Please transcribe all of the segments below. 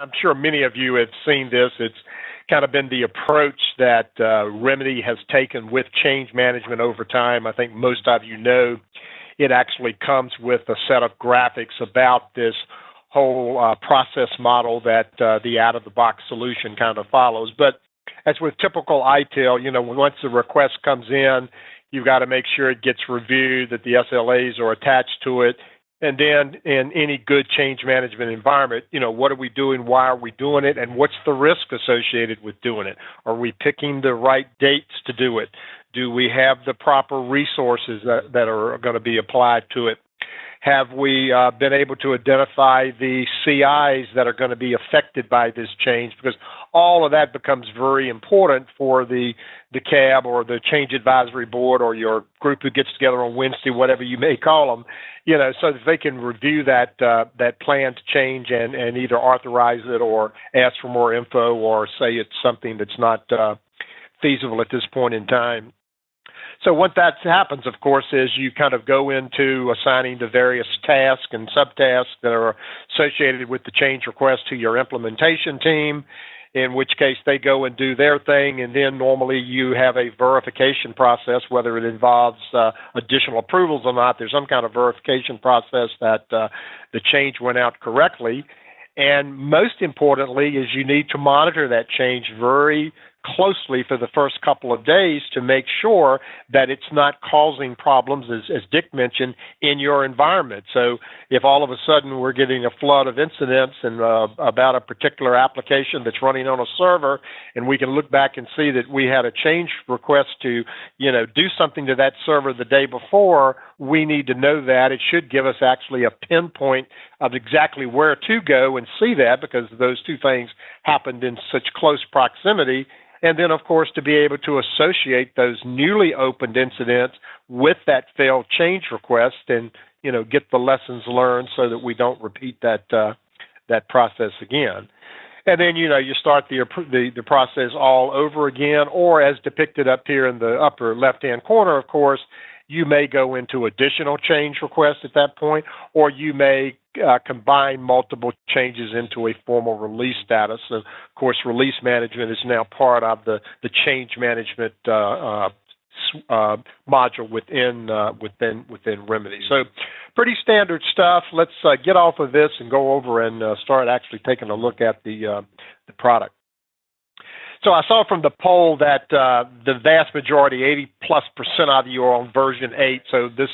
I'm sure many of you have seen this. It's kind of been the approach that Remedy has taken with change management over time. I think most of you know it actually comes with a set of graphics about this whole process model that the out-of-the-box solution kind of follows. But as with typical ITIL, once the request comes in, you've got to make sure it gets reviewed, that the SLAs are attached to it. And then in any good change management environment, what are we doing? Why are we doing it? And what's the risk associated with doing it? Are we picking the right dates to do it? Do we have the proper resources that are going to be applied to it? Have we been able to identify the CIs that are going to be affected by this change? Because all of that becomes very important for the CAB or the change advisory board or your group who gets together on Wednesday, whatever you may call them, so that they can review that plan to change and either authorize it or ask for more info or say it's something that's not feasible at this point in time. So what that happens, of course, is you kind of go into assigning the various tasks and subtasks that are associated with the change request to your implementation team, in which case they go and do their thing, and then normally you have a verification process, whether it involves additional approvals or not. There's some kind of verification process that the change went out correctly. And most importantly is you need to monitor that change very closely for the first couple of days to make sure that it's not causing problems, as Dick mentioned, in your environment. So if all of a sudden we're getting a flood of incidents and about a particular application that's running on a server, and we can look back and see that we had a change request to, do something to that server the day before, we need to know that. It should give us actually a pinpoint of exactly where to go and see that, because those two things happened in such close proximity. And then, of course, to be able to associate those newly opened incidents with that failed change request and, get the lessons learned so that we don't repeat that process again. And then, you start the process all over again, or as depicted up here in the upper left-hand corner, of course, you may go into additional change requests at that point, or you may combine multiple changes into a formal release status. So, of course, release management is now part of the change management module within Remedy. So, pretty standard stuff. Let's get off of this and go over and start actually taking a look at the product. So I saw from the poll that the vast majority, 80+% of you are on version 8. So this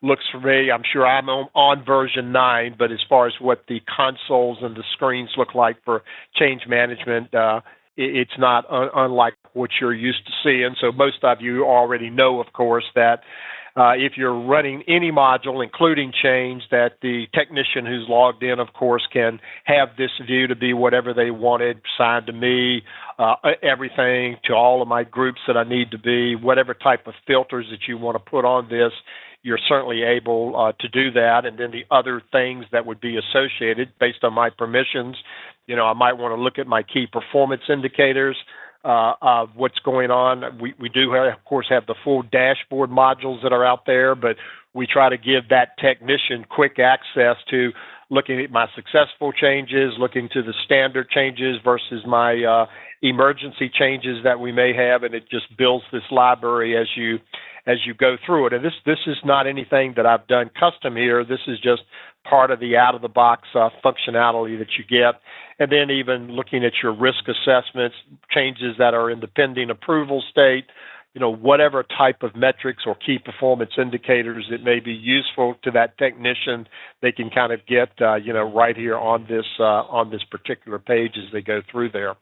looks for me, I'm sure I'm on version 9, but as far as what the consoles and the screens look like for change management, it's not unlike what you're used to seeing. So most of you already know, of course, that if you're running any module, including change, that the technician who's logged in, of course, can have this view to be whatever they wanted, assigned to me, everything to all of my groups that I need to be, whatever type of filters that you want to put on this, you're certainly able to do that. And then the other things that would be associated based on my permissions, I might want to look at my key performance indicators of what's going on. We do, of course, have the full dashboard modules that are out there, but we try to give that technician quick access to looking at my successful changes, looking to the standard changes versus my emergency changes that we may have, and it just builds this library as you go through it. And this is not anything that I've done custom here. This is just part of the out-of-the-box functionality that you get. And then even looking at your risk assessments, changes that are in the pending approval state, whatever type of metrics or key performance indicators that may be useful to that technician, they can kind of get, right here on this particular page as they go through there.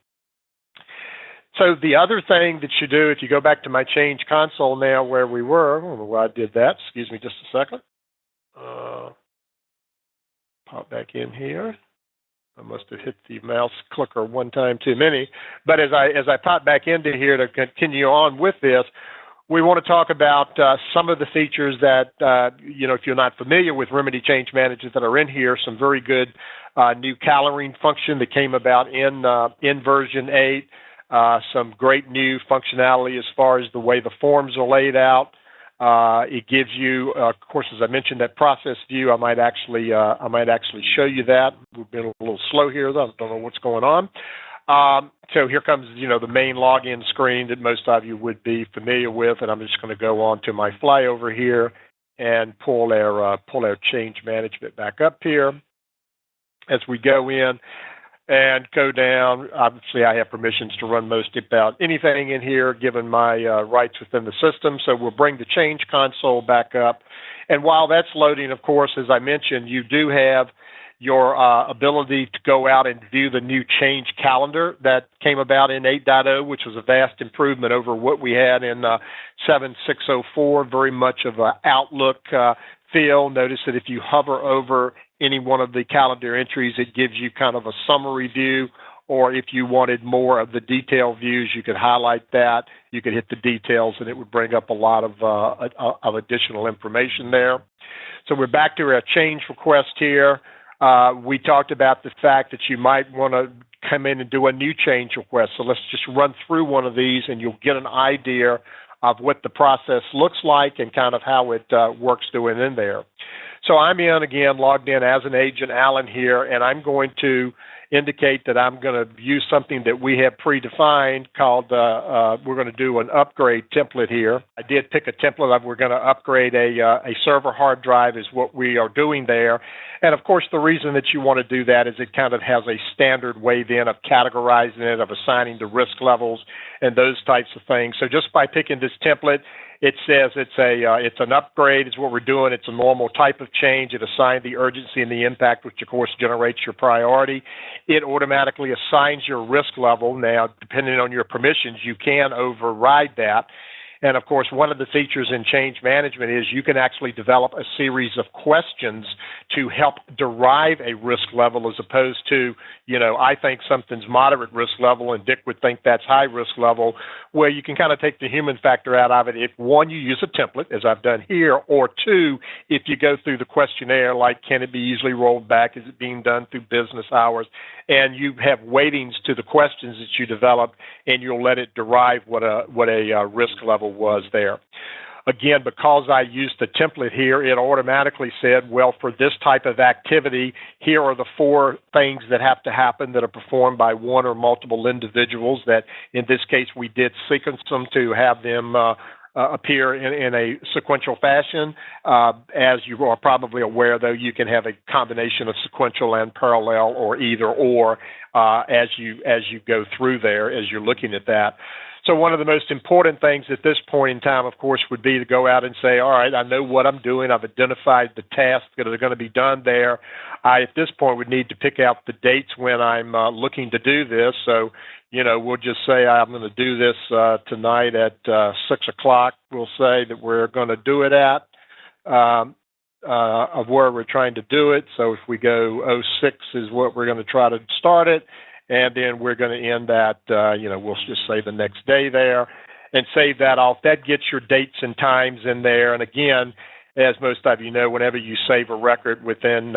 So the other thing that you do, if you go back to my change console now where we were, I don't know why I did that. Excuse me just a second. Pop back in here. I must have hit the mouse clicker one time too many. But as I pop back into here to continue on with this, we want to talk about some of the features that, if you're not familiar with Remedy Change Managers that are in here, some very good new calendaring function that came about in version 8. Some great new functionality as far as the way the forms are laid out. It gives you, of course, as I mentioned, that process view. I might actually show you that. We've been a little slow here, though. I don't know what's going on. So here comes, the main login screen that most of you would be familiar with, and I'm just going to go on to my flyover here and pull our change management back up here. As we go in and go down, obviously I have permissions to run most about anything in here, given my rights within the system. So we'll bring the change console back up. And while that's loading, of course, as I mentioned, you do have your ability to go out and view the new change calendar that came about in 8.0, which was a vast improvement over what we had in 7.604, very much of an Outlook feel. Notice that if you hover over any one of the calendar entries, it gives you kind of a summary view, or if you wanted more of the detailed views, you could highlight that. You could hit the details, and it would bring up a lot of additional information there. So we're back to our change request here. We talked about the fact that you might want to come in and do a new change request. So let's just run through one of these, and you'll get an idea of what the process looks like and kind of how it works doing in there. So I'm again, logged in as an agent, Alan here, and I'm going to indicate that I'm going to use something that we have predefined called, we're going to do an upgrade template here. I did pick a template of we're going to upgrade a server hard drive is what we are doing there. And of course, the reason that you want to do that is it kind of has a standard way then of categorizing it, of assigning the risk levels and those types of things. So just by picking this template, it says it's an upgrade is what we're doing. It's a normal type of change. It assigns the urgency and the impact, which of course generates your priority. It automatically assigns your risk level. Now, depending on your permissions, you can override that. And of course, one of the features in change management is you can actually develop a series of questions to help derive a risk level as opposed to, I think something's moderate risk level and Dick would think that's high risk level, where you can kind of take the human factor out of it. If one, you use a template, as I've done here, or two, if you go through the questionnaire, like can it be easily rolled back? Is it being done through business hours? And you have weightings to the questions that you develop, and you'll let it derive what a risk level was there. Again, because I used the template here, it automatically said, well, for this type of activity, here are the 4 things that have to happen that are performed by one or multiple individuals that, in this case, we did sequence them to have them appear in a sequential fashion. As you are probably aware, though, you can have a combination of sequential and parallel or either or as you go through there, as you're looking at that. So one of the most important things at this point in time, of course, would be to go out and say, all right, I know what I'm doing. I've identified the tasks that are going to be done there. I, at this point, would need to pick out the dates when I'm looking to do this. So, we'll just say I'm going to do this tonight at 6 o'clock. We'll say that we're going to do it at of where we're trying to do it. So if we go 06 is what we're going to try to start it. And then we're going to end that, we'll just say the next day there and save that off. That gets your dates and times in there. And again, as most of you know, whenever you save a record within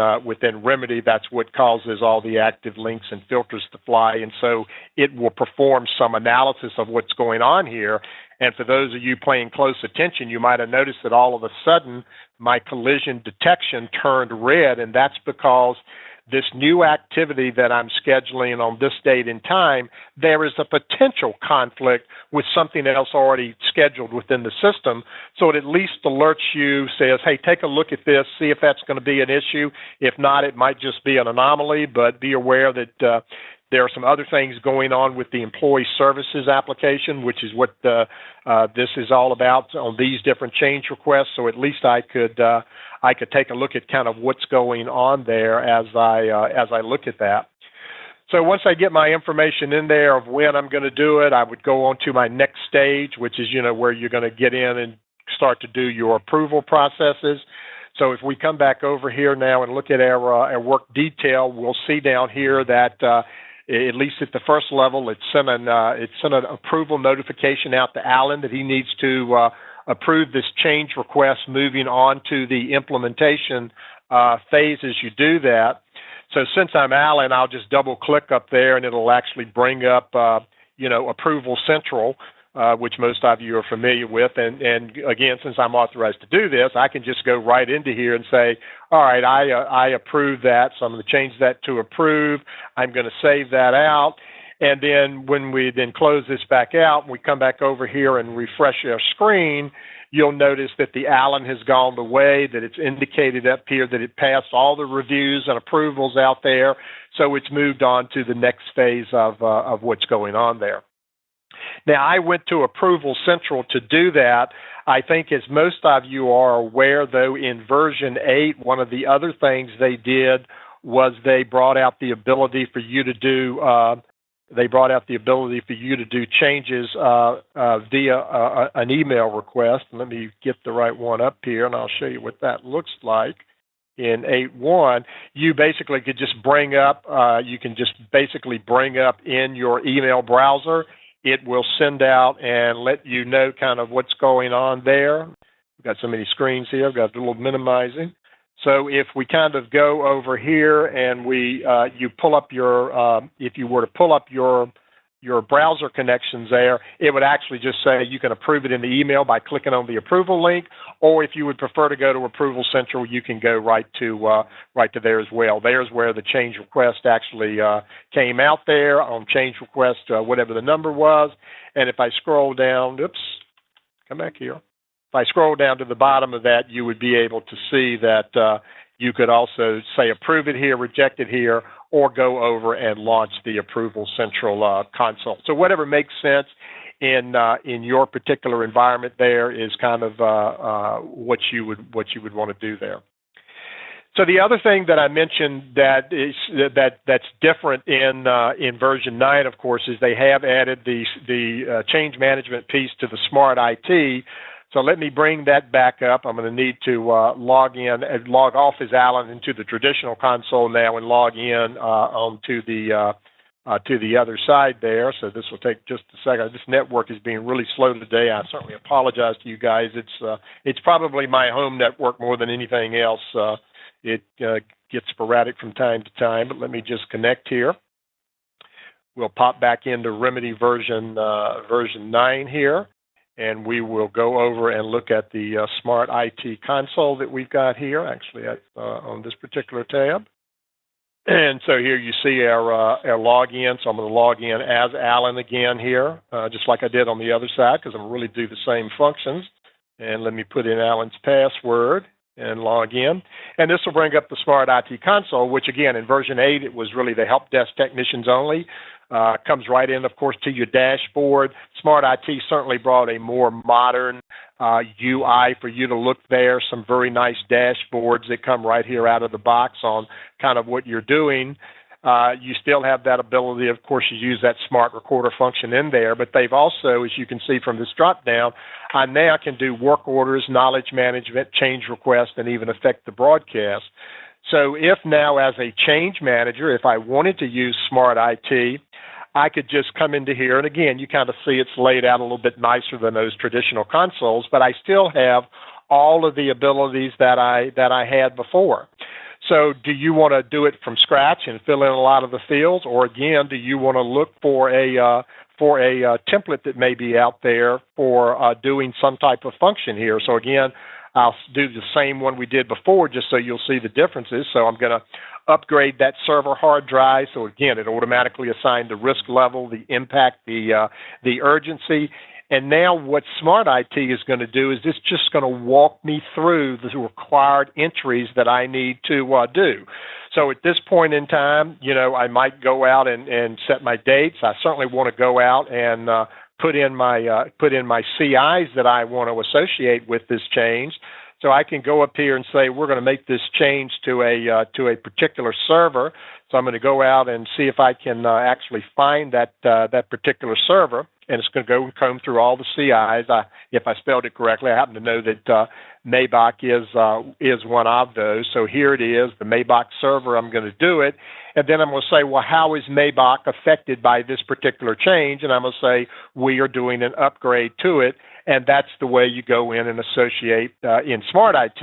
Remedy, that's what causes all the active links and filters to fly. And so it will perform some analysis of what's going on here. And for those of you paying close attention, you might have noticed that all of a sudden my collision detection turned red, and that's because this new activity that I'm scheduling on this date and time, there is a potential conflict with something else already scheduled within the system. So it at least alerts you, says, hey, take a look at this, see if that's going to be an issue. If not, it might just be an anomaly, but be aware that there are some other things going on with the employee services application, which is what this is all about on these different change requests. So at least I could take a look at kind of what's going on there as I look at that. So once I get my information in there of when I'm going to do it, I would go on to my next stage, which is where you're going to get in and start to do your approval processes. So if we come back over here now and look at our work detail, we'll see down here that at least at the first level, it sent an approval notification out to Alan that he needs to approve this change request moving on to the implementation phase as you do that. So since I'm Alan, I'll just double click up there and it'll actually bring up, Approval Central. which most of you are familiar with. And again, since I'm authorized to do this, I can just go right into here and say, all right, I approve that, so I'm going to change that to approve. I'm going to save that out. And then when we then close this back out, and we come back over here and refresh our screen, you'll notice that the Allen has gone away, that it's indicated up here that it passed all the reviews and approvals out there. So it's moved on to the next phase of what's going on there. Now, I went to Approval Central to do that. I think, as most of you are aware, though, in version 8, one of the other things they did was they brought out the ability for you to do changes via an email request. Let me get the right one up here, and I'll show you what that looks like. In 8.1, you basically could just bring up, in your email browser. It will send out and let you know kind of what's going on there. We've got so many screens here. I've got a little minimizing. So if we kind of go over here and you pull up if you were to pull up your browser connections there, it would actually just say you can approve it in the email by clicking on the approval link, or if you would prefer to go to Approval Central, you can go right to there as well. There's where the change request actually came out there on change request, whatever the number was. And if I scroll down, come back here. If I scroll down to the bottom of that, you would be able to see that you could also say approve it here, reject it here, or go over and launch the Approval Central console. So whatever makes sense in your particular environment there is kind of what you would want to do there. So the other thing that I mentioned that's different in version 9, of course, is they have added the change management piece to the Smart IT. So let me bring that back up. I'm going to need to log off as Allen into the traditional console now and log in onto the other side there. So this will take just a second. This network is being really slow today. I certainly apologize to you guys. It's probably my home network more than anything else. It gets sporadic from time to time, but let me just connect here. We'll pop back into Remedy version 9 here. And we will go over and look at the Smart IT console that we've got here, actually on this particular tab. And so here you see our login. So I'm going to log in as Allen again here, just like I did on the other side, because I'm going to really do the same functions. And let me put in Allen's password and log in. And this will bring up the Smart IT console, which again, in version 8, it was really the help desk technicians only. Comes right in, of course, to your dashboard. Smart IT certainly brought a more modern UI for you to look there. Some very nice dashboards that come right here out of the box on kind of what you're doing. You still have that ability, of course, you use that Smart Recorder function in there, but they've also, as you can see from this drop-down, I now can do work orders, knowledge management, change requests, and even affect the broadcast. So if now as a change manager, if I wanted to use Smart IT, I could just come into here, and again, you kind of see it's laid out a little bit nicer than those traditional consoles, but I still have all of the abilities that I had before. So do you want to do it from scratch and fill in a lot of the fields, or again, do you want to look for a template that may be out there for doing some type of function here? So again, I'll do the same one we did before just so you'll see the differences. So I'm going to upgrade that server hard drive. So again, it automatically assigned the risk level, the impact, the urgency. And now what Smart IT is going to do is it's just going to walk me through the required entries that I need to do. So at this point in time, I might go out and set my dates. I certainly want to go out and put in my CIs that I want to associate with this change. So I can go up here and say we're going to make this change to a particular server. So I'm going to go out and see if I can actually find that particular server, and it's going to go comb through all the CIs. If I spelled it correctly, I happen to know that Maybach is one of those. So here it is, the Maybach server. I'm going to do it, and then I'm going to say, well, how is Maybach affected by this particular change? And I'm going to say we are doing an upgrade to it. And that's the way you go in and associate in Smart IT